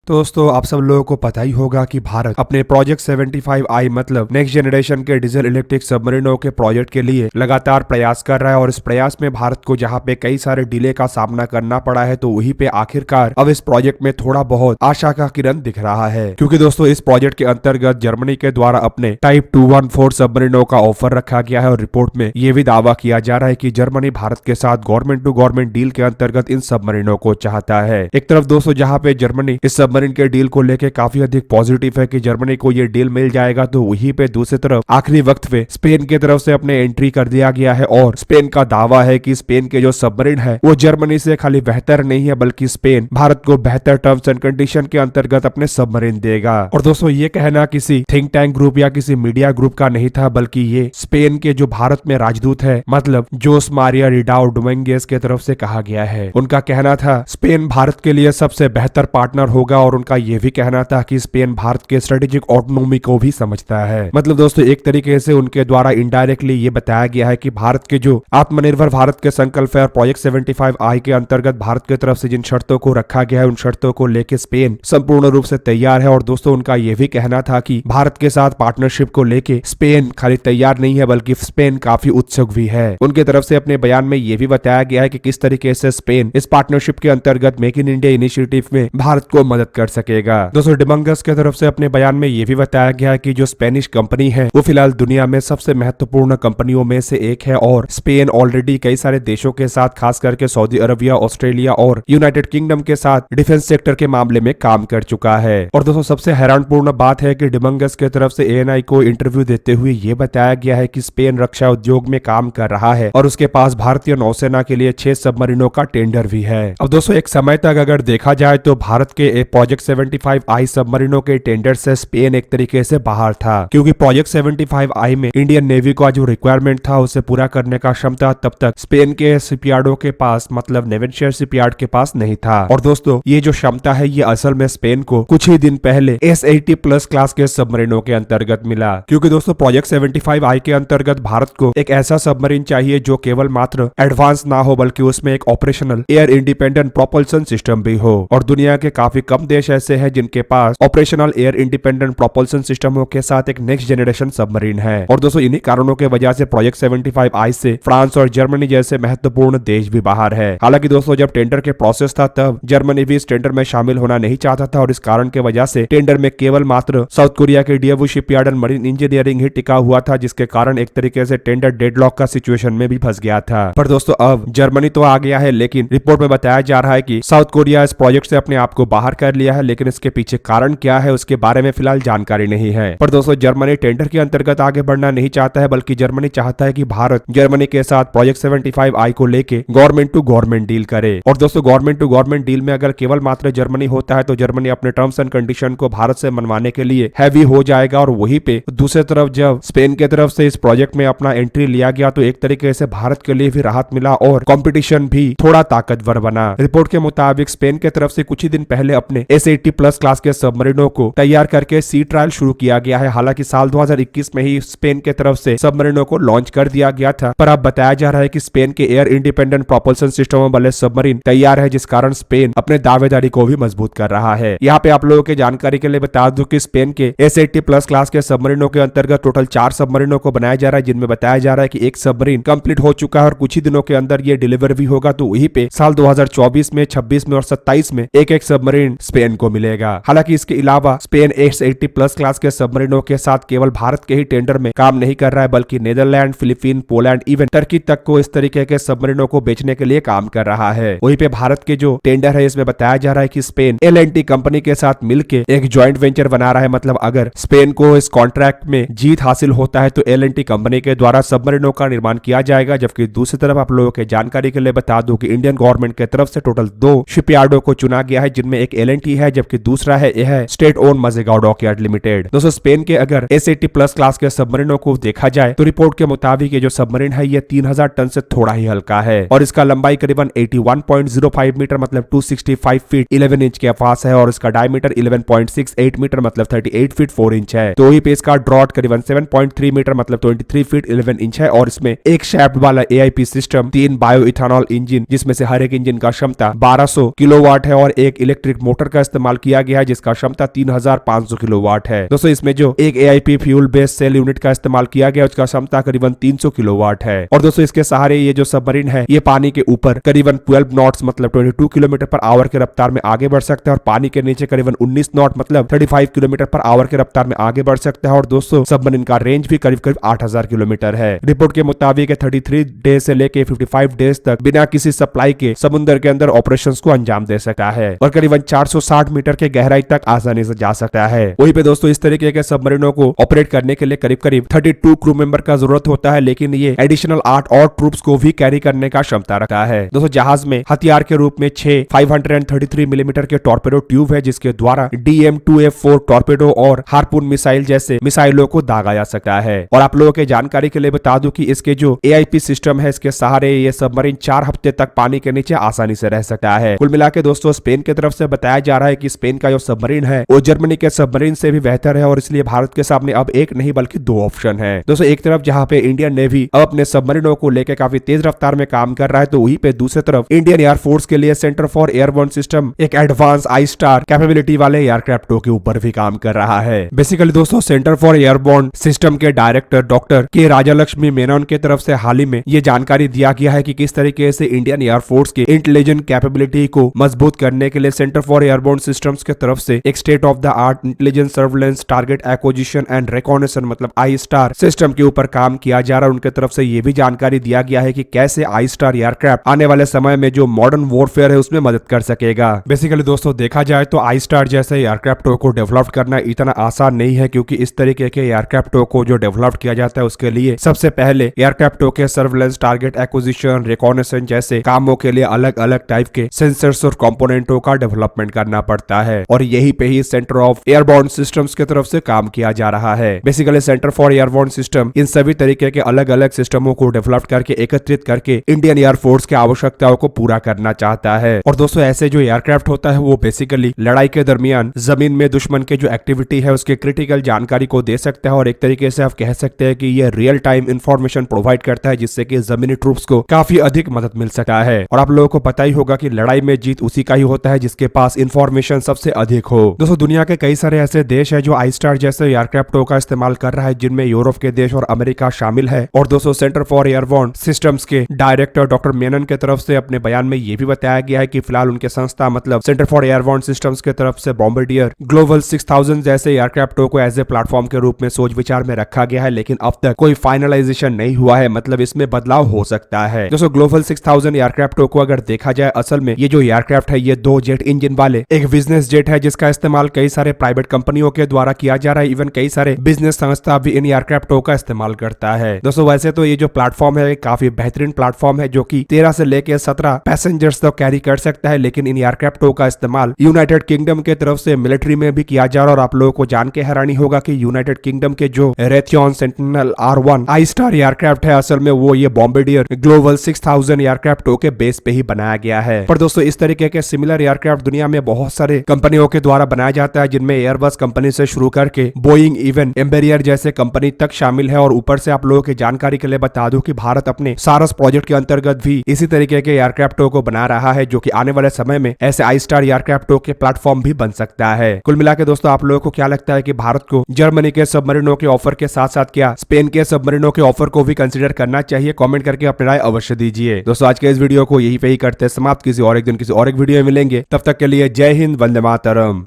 तो दोस्तों आप सब लोगों को पता ही होगा कि भारत अपने प्रोजेक्ट 75I मतलब नेक्स्ट जनरेशन के डीजल इलेक्ट्रिक सबमरीनों के प्रोजेक्ट के लिए लगातार प्रयास कर रहा है और इस प्रयास में भारत को जहां पे कई सारे डिले का सामना करना पड़ा है तो वहीं पे आखिरकार अब इस प्रोजेक्ट में थोड़ा बहुत आशा का किरण दिख रहा है, क्योंकि दोस्तों इस प्रोजेक्ट के अंतर्गत जर्मनी के द्वारा अपने टाइप 214 सबमरीनों का ऑफर रखा गया है और रिपोर्ट में ये भी दावा किया जा रहा है कि जर्मनी भारत के साथ गवर्नमेंट टू गवर्नमेंट डील के अंतर्गत इन सबमरीनों को चाहता है। एक तरफ दोस्तों जहां पे जर्मनी इस सबमरीन के डील को लेकर काफी अधिक पॉजिटिव है कि जर्मनी को ये डील मिल जाएगा, तो वहीं पे दूसरी तरफ आखिरी वक्त पे स्पेन की तरफ से अपने एंट्री कर दिया गया है और स्पेन का दावा है कि स्पेन के जो सबमरीन है वो जर्मनी से खाली बेहतर नहीं है बल्कि स्पेन भारत को बेहतर टर्म्स एंड कंडीशन के अंतर्गत अपने सबमरीन देगा। और दोस्तों ये कहना किसी थिंक टैंक ग्रुप या किसी मीडिया ग्रुप का नहीं था, बल्कि ये स्पेन के जो भारत में राजदूत है मतलब जोस मारिया रिडाओ डोमिंगेस के तरफ से कहा गया है। उनका कहना था स्पेन भारत के लिए सबसे बेहतर पार्टनर होगा और उनका ये भी कहना था कि स्पेन भारत के स्ट्रेटेजिक ऑटोनॉमी को भी समझता है। मतलब दोस्तों एक तरीके से उनके द्वारा इनडायरेक्टली ये बताया गया है कि भारत के जो आत्मनिर्भर भारत के संकल्प है और प्रोजेक्ट 75I के अंतर्गत भारत की तरफ से जिन शर्तों को रखा गया है उन शर्तों को लेकर स्पेन संपूर्ण रूप से तैयार है। और दोस्तों उनका यह भी कहना था कि भारत के साथ पार्टनरशिप को लेके स्पेन खाली तैयार नहीं है बल्कि स्पेन काफी उत्सुक भी है। उनके तरफ से अपने बयान में यह भी बताया गया है कि किस तरीके से स्पेन इस पार्टनरशिप के अंतर्गत मेक इन इंडिया इनिशिएटिव में भारत को मदद कर सकेगा। दोस्तों डिमंगस के तरफ से अपने बयान में यह भी बताया गया है कि जो स्पेनिश कंपनी है वो फिलहाल दुनिया में सबसे महत्वपूर्ण कंपनियों में से एक है और स्पेन ऑलरेडी कई सारे देशों के साथ खास करके सऊदी अरबिया, ऑस्ट्रेलिया और यूनाइटेड किंगडम के साथ डिफेंस सेक्टर के मामले में काम कर चुका है। और दोस्तों सबसे हैरानपूर्ण बात है कि डिमंगस के तरफ से ANI को इंटरव्यू देते हुए ये बताया गया है कि स्पेन रक्षा उद्योग में काम कर रहा है और उसके पास भारतीय नौसेना के लिए 6 सबमरीनों का टेंडर भी है। अब दोस्तों एक समय तक अगर देखा जाए तो भारत के प्रोजेक्ट 75I सबमरीनों के टेंडर से स्पेन एक तरीके से बाहर था, क्योंकि प्रोजेक्ट 75I में इंडियन नेवी का जो रिक्वायरमेंट था उसे पूरा करने का क्षमता तब तक स्पेन के शिपयार्डों के पास मतलब नेवेंशियर शिपयार्ड के पास नहीं था। और दोस्तों ये जो क्षमता है ये असल में स्पेन को कुछ ही दिन पहले S80+ क्लास के सबमरीनों के अंतर्गत मिला, क्योंकि दोस्तों प्रोजेक्ट 75I के अंतर्गत भारत को एक ऐसा सबमरीन चाहिए जो केवल मात्र एडवांस ना हो बल्कि उसमें एक operational air independent propulsion system भी हो। और दुनिया के काफी कम देश ऐसे हैं जिनके पास ऑपरेशनल एयर इंडिपेंडेंट प्रोपल्सन सिस्टमों के साथ एक नेक्स्ट जनरेशन सबमरीन है। और दोस्तों इन्हीं कारणों के वजह से प्रोजेक्ट 75I से फ्रांस और जर्मनी जैसे महत्वपूर्ण देश भी बाहर है। हालांकि दोस्तों जब टेंडर के प्रोसेस था तब जर्मनी भी इस टेंडर में शामिल होना नहीं चाहता था और इस कारण के वजह से टेंडर में केवल मात्र साउथ कोरिया के डीएवू शिपयार्ड एंड मरीन इंजीनियरिंग ही टिका हुआ था, जिसके कारण एक तरीके से टेंडर डेडलॉक का सिचुएशन में भी फंस गया था। पर दोस्तों अब जर्मनी तो आ गया है, लेकिन रिपोर्ट में बताया जा रहा है कि साउथ कोरिया इस प्रोजेक्ट से अपने आप को बाहर कर लिया है, लेकिन इसके पीछे कारण क्या है उसके बारे में फिलहाल जानकारी नहीं है। पर दोस्तों जर्मनी टेंडर के अंतर्गत आगे बढ़ना नहीं चाहता है बल्कि जर्मनी चाहता है कि भारत जर्मनी के साथ प्रोजेक्ट 75I को लेके गवर्नमेंट टू गवर्नमेंट डील करे। और दोस्तों गवर्नमेंट टू गवर्नमेंट डील में अगर केवल मात्र जर्मनी होता है तो जर्मनी अपने टर्म्स एंड कंडीशन को भारत से मनवाने के लिए हैवी हो जाएगा। और वहीं पे दूसरी तरफ जब स्पेन के तरफ से इस प्रोजेक्ट में अपना एंट्री लिया गया तो एक तरीके से भारत के लिए भी राहत मिला और कंपटीशन भी थोड़ा ताकतवर बना। रिपोर्ट के मुताबिक स्पेन के तरफ से कुछ ही दिन पहले अपने S80+ क्लास के सबमरीनों को तैयार करके सी ट्रायल शुरू किया गया है। हालांकि साल 2021 में ही स्पेन के तरफ से सबमरीनों को लॉन्च कर दिया गया था, पर अब बताया जा रहा है कि स्पेन के एयर इंडिपेंडेंट प्रोपल्सन सिस्टम वाले सबमरीन तैयार है, जिस कारण स्पेन अपने दावेदारी को भी मजबूत कर रहा है। यहाँ पे आप लोगों के जानकारी के लिए बता दूं कि स्पेन के S80+ क्लास के सबमरीनों के अंतर्गत टोटल 4 सबमरीनों को बनाया जा रहा है, जिनमें बताया जा रहा है कि एक सबमरीन कंप्लीट हो चुका है और कुछ ही दिनों के अंदर ये डिलीवर भी होगा। तो वहीं पे साल 2024 में, 26 में और 27 में एक सबमरीन स्पेन को मिलेगा। हालांकि इसके अलावा स्पेन S80+ क्लास के सबमरीनों के साथ केवल भारत के ही टेंडर में काम नहीं कर रहा है बल्कि Netherland, Philippine, Poland, even Turkey तक को इस तरीके के सबमरीनों को बेचने के लिए काम कर रहा है। वहीं पे भारत के जो टेंडर है इसमें बताया जा रहा है कि स्पेन L&T कंपनी के साथ मिलकर एक ज्वाइंट वेंचर बना रहा है। मतलब अगर स्पेन को इस कॉन्ट्रैक्ट में जीत हासिल होता है तो L&T कंपनी के द्वारा सबमरीनों का निर्माण किया जाएगा। जबकि दूसरी तरफ आप लोगों के जानकारी के लिए बता दूं कि इंडियन गवर्नमेंट के तरफ से टोटल 2 शिपयार्डों को चुना गया है, जिनमें एक L&T है जबकि दूसरा है यह स्टेट ओन मजेगांव डॉकयार्ड लिमिटेड। दोस्तों स्पेन के अगर S80+ क्लास के सबमरीनों को देखा जाए तो रिपोर्ट के मुताबिक ये जो सबमरीन है ये 3000 टन से थोड़ा ही हल्का है और इसका लंबाई करीबन 81.05 मीटर मतलब 265 फीट 11 इंच के आसपास है और इसका डायमीटर 11.68 मीटर मतलब 38 फीट 4 इंच है। तो वहीं पे इसका ड्रॉट करीबन 7.3 मीटर मतलब 23 फीट 11 इंच है और इसमें एक शैफ्ट वाला AIP system, 3 bio ethanol engine जिसमें से हर एक इंजन का क्षमता 1200 किलोवाट है और एक इलेक्ट्रिक मोटर का इस्तेमाल किया गया है, जिसका क्षमता 3500 किलोवाट है। दोस्तों इसमें जो एक AIP fuel based cell unit का इस्तेमाल किया गया, उसका क्षमता करीबन 300 किलोवाट है। और दोस्तों इसके सहारे ये जो सबमरीन है ये पानी के ऊपर करीबन 12 नॉट्स मतलब 22 किलोमीटर पर आवर के रफ्तार में आगे बढ़ सकता है, और पानी के नीचे करीबन 19 नॉट मतलब 35 किलोमीटर पर आवर के रफ्तार में आगे बढ़ सकता है। और दोस्तों सबमरीन का रेंज भी करीब करीब 8000 किलोमीटर है। रिपोर्ट के मुताबिक 33 डेज से लेके 55 डेज तक बिना किसी सप्लाई के समुद्र के अंदर ऑपरेशंस को अंजाम दे सकता है, और करीबन 460 मीटर के गहराई तक आसानी से जा सकता है। वहीं पे दोस्तों इस तरीके के सबमरीनों को ऑपरेट करने के लिए करीब करीब 32 क्रू मेंबर का जरूरत होता है, लेकिन ये एडिशनल 8 और ट्रूप्स को भी कैरी करने का क्षमता रखता है। दोस्तों जहाज में हथियार के रूप में 6 533 मिलीमीटर के टॉर्पेडो ट्यूब है, जिसके द्वारा DM-2F4 टॉर्पेडो और हार्पून मिसाइल जैसे मिसाइलों को दागा जा सकता है। और आप लोगों के जानकारी के लिए बता दूं कि इसके जो AIP सिस्टम है, इसके सहारे ये सबमरीन 4 हफ्ते तक पानी के नीचे आसानी से रह सकता है। कुल मिला के दोस्तों स्पेन की तरफ से बताया जा रहा है कि स्पेन का जो सबमरीन है वो जर्मनी के सबमरीन से भी बेहतर है, और इसलिए भारत के सामने अब एक नहीं बल्कि 2 ऑप्शन है। दोस्तों एक तरफ जहां पे इंडियन नेवी अब अपने सबमरीनों को लेकर काफी तेज रफ्तार में काम कर रहा है, तो वहीं पे दूसरी तरफ इंडियन एयरफोर्स के लिए सेंटर फॉर एयरबोर्न सिस्टम एक एडवांस I-STAR कैपेबिलिटी वाले एयरक्राफ्टों के ऊपर भी काम कर रहा है। बेसिकली दोस्तों सेंटर फॉर एयरबोर्न सिस्टम के डायरेक्टर डॉक्टर के राजालक्ष्मी मेनन की तरफ से हाल ही में ये जानकारी दिया गया है कि किस तरीके से इंडियन एयरफोर्स के इंटेलिजेंट कैपेबिलिटी को मजबूत करने के लिए सेंटर फॉर एयरबोर्न सिस्टम्स की तरफ से एक state of the art intelligence surveillance target acquisition and recognition मतलब I-STAR सिस्टम के ऊपर काम किया जा रहा है। उनके तरफ से ये भी जानकारी दिया गया है कि कैसे I-STAR एयरक्राफ्ट आने वाले समय में जो मॉडर्न वॉरफेयर है उसमें मदद कर सकेगा। बेसिकली दोस्तों देखा जाए तो I-STAR जैसे एयरक्राफ्टों को डेवलप करना इतना आसान नहीं है, क्योंकि इस तरीके के एयरक्राफ्टों को जो डेवलप किया जाता है उसके लिए सबसे पहले एयरक्राफ्टों के सर्वेलेंस टारगेट एक्विजिशन रिकॉग्निशन जैसे कामों के लिए अलग अलग टाइप के सेंसर्स और कंपोनेंटों का डेवलपमेंट करना पड़ता है, और यही पे ही सेंटर ऑफ एयरबोर्न सिस्टम्स की तरफ से काम किया जा रहा है। Basically centre for airborne system in सभी तरीके के अलग अलग सिस्टमों को डेवलप करके एकत्रित करके इंडियन एयरफोर्स की आवश्यकताओं को पूरा करना चाहता है। और दोस्तों ऐसे जो एयरक्राफ्ट होता है वो बेसिकली लड़ाई के दरमियान जमीन में दुश्मन के जो एक्टिविटी है उसके क्रिटिकल जानकारी को दे सकता है, और एक तरीके से आप कह सकते हैं कि ये रियल टाइम इंफॉर्मेशन प्रोवाइड करता है, जिससे कि जमीनी ट्रूप्स को काफी अधिक मदद मिल सकता है। और आप लोगों को पता ही होगा कि लड़ाई में जीत उसी का ही होता है जिसके पास इंफॉर्मेशन सबसे अधिक हो। दोस्तों दुनिया के कई सारे ऐसे देश है जो I-STAR जैसे एयरक्राफ्टों का इस्तेमाल कर रहा है, जिनमें यूरोप के देश और अमेरिका शामिल है। और दोस्तों सेंटर फॉर एयरबोर्न सिस्टम्स के डायरेक्टर डॉक्टर मेनन के तरफ से अपने बयान में ये भी बताया गया है कि फिलहाल उनके संस्था मतलब सेंटर फॉर एयरबोर्न सिस्टम्स के तरफ से बॉम्बार्डियर ग्लोबल 6000 जैसे एयरक्राफ्टों को एज ए प्लेटफॉर्म के रूप में सोच विचार में रखा गया है, लेकिन अब तक कोई फाइनलाइजेशन नहीं हुआ है, मतलब इसमें बदलाव हो सकता है। दोस्तों ग्लोबल 6000 एयरक्राफ्टों को अगर देखा जाए, असल में ये जो एयरक्राफ्ट है ये 2 जेट इंजन वाले एक बिजनेस जेट है, जिसका इस्तेमाल कई सारे प्राइवेट कंपनियों के द्वारा किया जा रहा है। इवन कई सारे बिजनेस संस्था भी इन एयरक्राफ्टों का इस्तेमाल करता है। दोस्तों वैसे तो ये जो प्लेटफॉर्म है काफी बेहतरीन प्लेटफॉर्म है, जो कि 13 से लेकर 17 पैसेंजर्स तक कैरी कर सकता है, लेकिन इन एयरक्राफ्टों का इस्तेमाल यूनाइटेड किंगडम के तरफ से मिलिट्री में भी किया जा रहा है। और आप लोगों को जान के हैरानी होगा कि यूनाइटेड किंगडम के जो Raytheon sentinel R1 I-STAR aircraft है, असल में वो ये बॉम्बार्डियर ग्लोबल 6000 एयरक्राफ्टों के बेस पे ही बनाया गया है। पर दोस्तों इस तरीके के सिमिलर एयरक्राफ्ट दुनिया में बहुत सारे कंपनियों के द्वारा बनाया जाता है, जिनमें एयरबस कंपनी से शुरू करके बोइंग इवन एम्बेरियर जैसे कंपनी तक शामिल है। और ऊपर से आप लोगों की जानकारी के लिए बता दूं कि भारत अपने सारस प्रोजेक्ट के अंतर्गत भी इसी तरीके के एयरक्राफ्टों को बना रहा है, जो कि आने वाले समय में ऐसे I-STAR एयरक्राफ्टों के प्लेटफॉर्म भी बन सकता है। कुल मिला के दोस्तों आप लोगों को क्या लगता है कि भारत को जर्मनी के सबमरीनों के ऑफर के साथ साथ क्या स्पेन के सबमरीनों के ऑफर को भी कंसीडर करना चाहिए? कमेंट करके अपनी राय अवश्य दीजिए। दोस्तों आज के इस वीडियो को यहीं पे ही करते हैं समाप्त। किसी और एक दिन किसी और एक वीडियो में मिलेंगे, तब तक के लिए जय हिंद, वंदे मातरम।